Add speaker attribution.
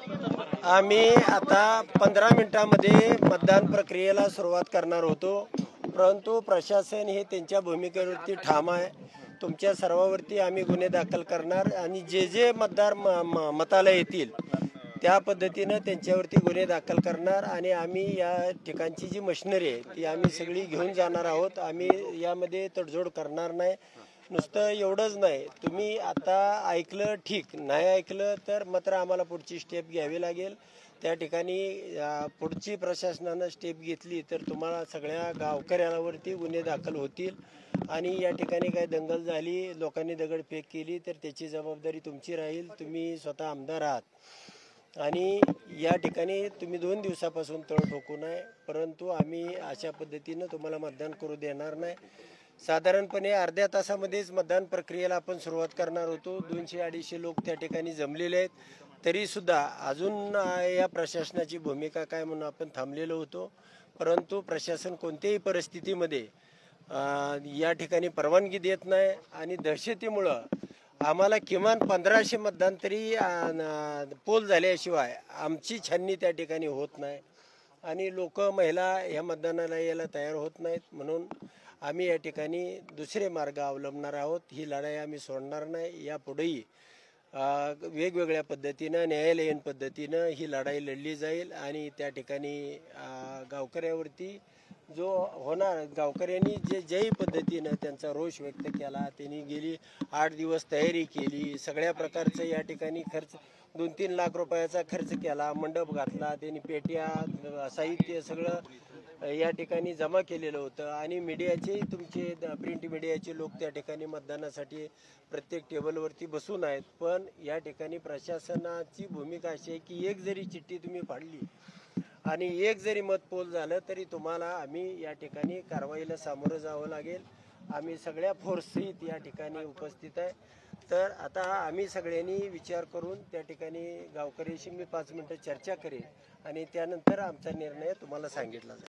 Speaker 1: आम्ही आता 15 मिनिटांमध्ये मतदान प्रक्रियेला सुरुवात करणार होतो, परंतु प्रशासन हे त्यांच्या भूमिकेवरती ठाम आहे। तुमच्या सर्वांवरती आम्ही गुन्हे दाखल करणार आणि जे जे मतदार मताला येतील त्या पद्धतीने त्यांच्यावरती गुन्हे दाखल करणार आणि आम्ही या ठिकाणची जी मशिनरी आहे ती आम्ही सगळी घेऊन जाणार आहोत। आम्ही यामध्ये तडजोड करणार नाही। नुसतं एवढंच नाही, तुम्ही आता ऐकलं ठीक, नाही ऐकलं तर मात्र आम्हाला पुढची स्टेप घ्यावी लागेल। त्या ठिकाणी पुढची प्रशासनानं स्टेप घेतली तर तुम्हाला सगळ्या गावकऱ्यांवरती गुन्हे दाखल होतील आणि या ठिकाणी काही दंगल झाली, लोकांनी दगडफेक केली तर त्याची जबाबदारी तुमची राहील। तुम्ही स्वतः आमदार आहात आणि या ठिकाणी तुम्ही 2 दिवसापासून तळ ठोकू नये, परंतु आम्ही अशा पद्धतीनं तुम्हाला मतदान करू देणार नाही। साधारणपणे अर्ध्या तासामध्येच मतदान प्रक्रियेला आपण सुरुवात करणार होतो। 200-250 लोक त्या ठिकाणी जमलेले आहेत, तरीसुद्धा अजून या प्रशासनाची भूमिका काय म्हणून आपण थांबलेलो होतो, परंतु प्रशासन कोणत्याही परिस्थितीमध्ये या ठिकाणी परवानगी देत नाही आणि दहशतीमुळं आम्हाला किमान 1500 मतदान तरी पोल झाल्याशिवाय आमची छाननी त्या ठिकाणी होत नाही आणि लोक महिला ह्या मतदानाला यायला तयार होत नाहीत। म्हणून आम्ही या ठिकाणी दुसरे मार्ग अवलंबणार आहोत। ही लढाई आम्ही सोडणार नाही। यापुढेही वेगवेगळ्या पद्धतीनं न्यायालयीन पद्धतीनं ही लढाई लढली जाईल आणि त्या ठिकाणी गावकऱ्यावरती जो होणार, गावकऱ्यांनी ज्याही पद्धतीनं त्यांचा रोष व्यक्त केला, त्यांनी गेली 8 दिवस तयारी केली, सगळ्या प्रकारचं या ठिकाणी खर्च 2-3 लाख रुपयाचा खर्च केला, मंडप घातला, त्यांनी पेट्या साहित्य सगळं या ठिकाणी जमा केलेलं होतं आणि मीडियाचे तुमचे प्रिंट मीडियाचे लोक त्या ठिकाणी मतदानासाठी प्रत्येक टेबलवरती बसून आहेत। पण या ठिकाणी प्रशासनाची भूमिका अशी आहे की एक जरी चिठ्ठी तुम्ही फाडली आणि एक जरी मत पोल झालं तरी तुम्हाला आम्ही या ठिकाणी कारवाईला सामोरं जावं लागेल। आम्ही सगळ्या फोर्ससहित या ठिकाणी उपस्थित आहे। तर आता आम्ही सगळ्यांनी विचार करून त्या ठिकाणी गावकऱ्यांशी मी 5 मिनिटं चर्चा करेन आणि त्यानंतर आमचा निर्णय तुम्हाला सांगितला जाईल।